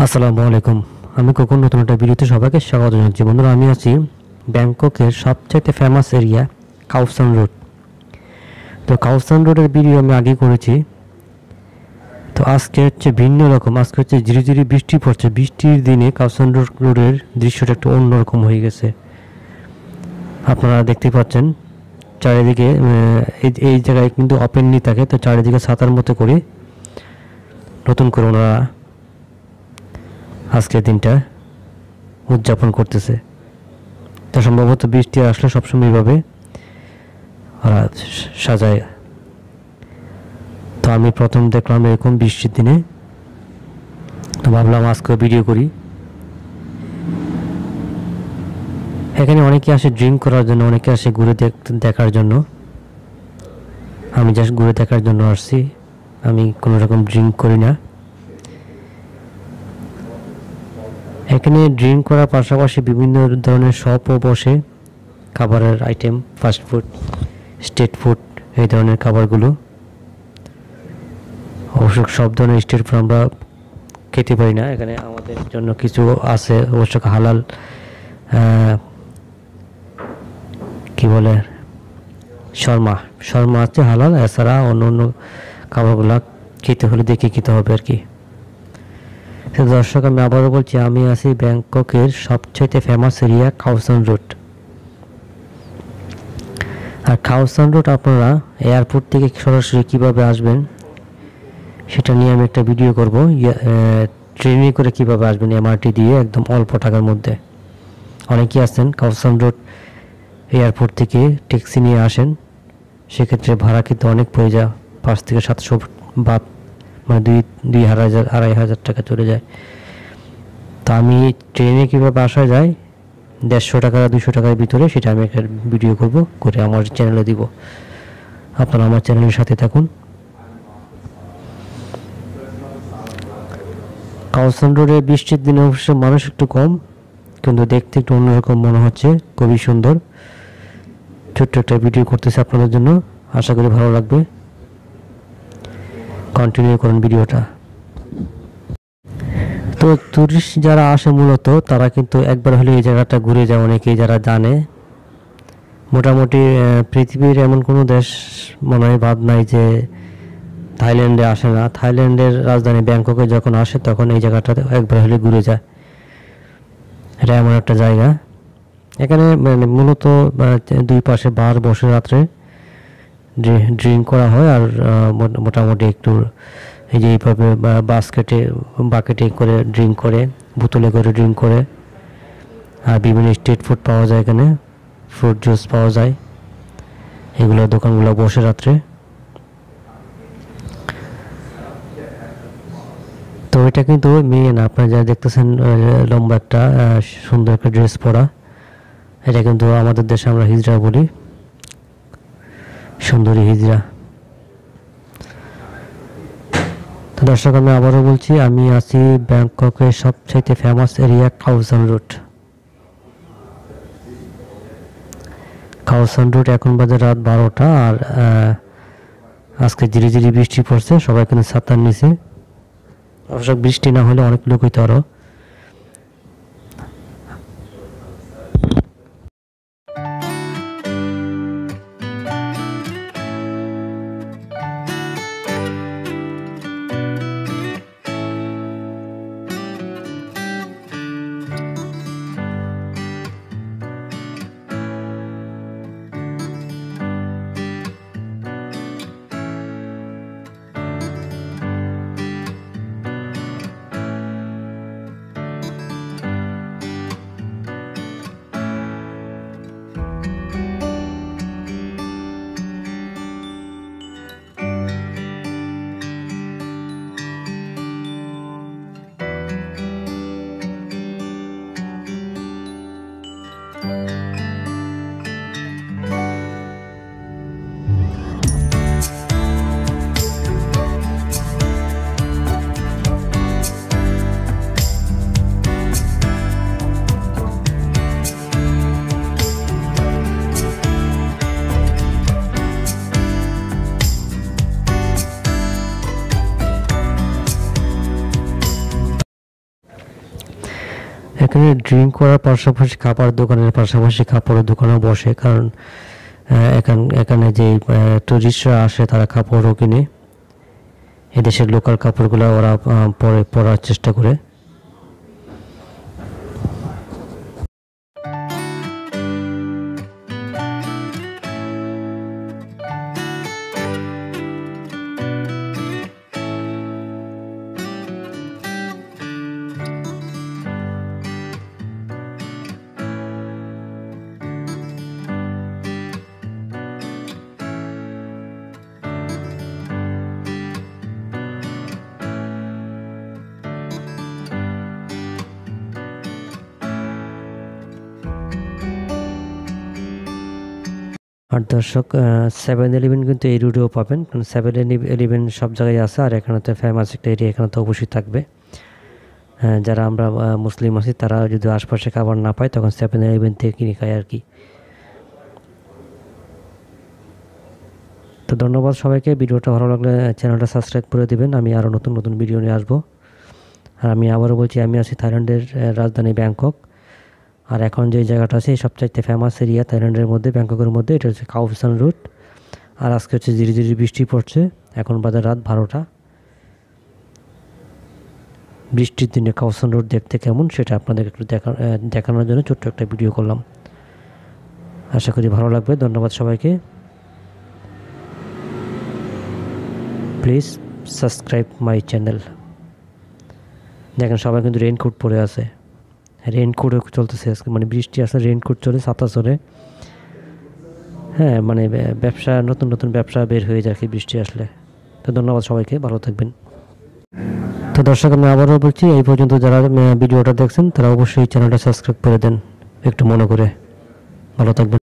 আসসালামু আলাইকুম। আমি কখন নতুন একটা ভিডিওতে সবাইকে স্বাগত জানাচ্ছি। বন্ধুরা, আমি আছি ব্যাংককের সবচাইতে ফেমাস এরিয়া কাও সান রোড। তো কাও সান রোডের ভিডিও আমি আগে করেছি। তো আজকে হচ্ছে ভিন্ন রকম। আজকে হচ্ছে ঝিরি ঝিরি বৃষ্টি পড়ছে। বৃষ্টির দিনে কাও সান রোডের দৃশ্যটা একটু অন্যরকম হয়ে গেছে। আপনারা দেখতে পাচ্ছেন চারিদিকে এই জায়গায় কিন্তু ওপেনলি থাকে। তো চারিদিকে ছাতার মতো করে নতুন করে ওনারা আজকের দিনটা উদযাপন করতেছে। তো সম্ভবত বৃষ্টি আসলে সবসময় এইভাবে সাজায়। তো আমি প্রথম দেখলাম এরকম বৃষ্টির দিনে, তো ভাবলাম আজকে ভিডিও করি। এখানে অনেকে আসে ড্রিঙ্ক করার জন্য, অনেকে আসে ঘুরে দেখার জন্য। আমি জাস্ট ঘুরে দেখার জন্য আসছি। আমি কোনো রকম ড্রিঙ্ক করি না। এখানে ড্রিঙ্ক করার পাশাপাশি বিভিন্ন ধরনের শপও বসে, খাবারের আইটেম, ফাস্টফুড, স্ট্রিট ফুড, এই ধরনের খাবারগুলো। অবশ্য সব ধরনের স্ট্রিট ফুড আমরা খেতে পারি না। এখানে আমাদের জন্য কিছু আছে অবশ্য হালাল, কি বলে, শর্মা আছে হালাল। এছাড়া অন্য অন্য খাবারগুলো খেতে হলে দেখে খেতে হবে আর কি। দর্শক, আমি আবারও বলছি, আমি আছি ব্যাংককের সবচেয়ে ফেমাস এরিয়া কাও সান রোড। আর কাও সান রোড আপনারা এয়ারপোর্ট থেকে সরাসরি কীভাবে আসবেন সেটা নিয়ে আমি একটা ভিডিও করব। ট্রেনে করে কীভাবে আসবেন এমআরটি দিয়ে একদম অল্প টাকার মধ্যে। অনেকেই আছেন কাও সান রোড এয়ারপোর্ট থেকে ট্যাক্সি নিয়ে আসেন, সেক্ষেত্রে ভাড়া কিন্তু অনেক পড়ে যায়, 5 থেকে 700 বাদ, মানে 2,500 টাকা চলে যায়। তো আমি ট্রেনে কীভাবে আসা যায় 150 টাকা 200 টাকার ভিতরে, সেটা আমি একটা ভিডিও করব, করে আমার চ্যানেলে দিব। আপনারা আমার চ্যানেলের সাথে থাকুন। কাও সান রোডে বৃষ্টির দিনে অবশ্য মানুষ একটু কম, কিন্তু দেখতে একটু অন্যরকম মনে হচ্ছে, খুবই সুন্দর। ছোট্ট একটা ভিডিও করতেছি আপনাদের জন্য, আশা করি ভালো লাগবে। কন্টিনিউ করুন ভিডিওটা। তো টুরিস্ট যারা আসে মূলত তারা কিন্তু একবার হলে এই জায়গাটা ঘুরে যায়, অনেকেই যারা জানে। মোটামুটি পৃথিবীর এমন কোনো দেশ মনে হয় বাদ নাই যে থাইল্যান্ডে আসে না। থাইল্যান্ডের রাজধানী ব্যাংককে যখন আসে তখন এই জায়গাটাতে একবার হলে ঘুরে যায়। এটা এমন একটা জায়গা, এখানে মানে মূলত দুই পাশে বার বসে রাত্রে ড্রিঙ্ক করা হয়। আর মোটামুটি একটু এই যে এইভাবে বাকেটে করে ড্রিঙ্ক করে, বোতলে করে ড্রিঙ্ক করে। আর বিভিন্ন স্ট্রিট ফুড পাওয়া যায় এখানে, ফ্রুট জুস পাওয়া যায়, এগুলো দোকানগুলো বসে রাত্রে। তো এটা কিন্তু মেয়ে না, আপনারা যা দেখতেছেন লম্বা একটা সুন্দর একটা ড্রেস পরা, এটা কিন্তু আমাদের দেশে আমরা হিজড়া বলি, সুন্দরী হিজড়া। তো দর্শক, আমি আবারও বলছি, আমি আছি ব্যাংককের সবচেয়ে ফেমাস এরিয়া কাও সান রোড। কাও সান রোড এখন বাজে রাত 12টা। আর আজকে ধীরে ধীরে বৃষ্টি পড়ছে, সবাই কিন্তু ছাতার নিচে। অবশ্য বৃষ্টি না হলে অনেক লোক হইতো আরো। এখানে ড্রিঙ্ক করার পাশাপাশি খাবার দোকানের পাশাপাশি কাপড়ের দোকানও বসে, কারণ এখানে যে টুরিস্টরা আসে তারা কাপড়ও কিনে, এদেশের লোকাল কাপড়গুলো ওরা পরে পরার চেষ্টা করে। আর দর্শক, 7-Eleven কিন্তু এই রুটেও পাবেন, কারণ 7-Eleven সব জায়গায় আছে, আর এখানে তো ফেমাস একটা এরিয়া, এখানে তো অবশ্যই থাকবে। যারা আমরা মুসলিম আছি তারা যদি আশপাশে খাবার না পায় তখন 7-Eleven থেকে কিনে খায় আর কি। তো ধন্যবাদ সবাইকে। ভিডিওটা ভালো লাগলে চ্যানেলটা সাবস্ক্রাইব করে দিবেন। আমি আরও নতুন নতুন ভিডিও নিয়ে আসবো। আর আমি আবারও বলছি, আমি আছি থাইল্যান্ডের রাজধানী ব্যাংকক। আর এখন যে জায়গাটা আছে সবচাইতে ফেমাস এরিয়া থাইল্যান্ডের মধ্যে, ব্যাংককের মধ্যে, এটা হচ্ছে খাও সান রুট। আর আজকে হচ্ছে ধীরে ধীরে বৃষ্টি পড়ছে, এখন বাজে রাত 12টা। বৃষ্টির দিনে খাও সান রুট দেখতে কেমন সেটা আপনাদের একটু দেখানোর জন্য ছোট্ট একটা ভিডিও করলাম। আশা করি ভালো লাগবে। ধন্যবাদ সবাইকে। Please subscribe my channel. দেখেন সবাই কিন্তু রেইনকোট পরে আছে, রেইনকোটও চলতেছে আজকে, মানে বৃষ্টি আসলে রেইনকোট চলে, ছাতা চলে। হ্যাঁ, মানে ব্যবসা, নতুন নতুন ব্যবসা বের হয়ে যায় কি বৃষ্টি আসলে। তো ধন্যবাদ সবাইকে, ভালো থাকবেন। তো দর্শক, আমি আবারও বলছি, এই পর্যন্ত যারা ভিডিওটা দেখছেন তারা অবশ্যই চ্যানেলটা সাবস্ক্রাইব করে দেন একটু মনে করে। ভালো থাকবেন।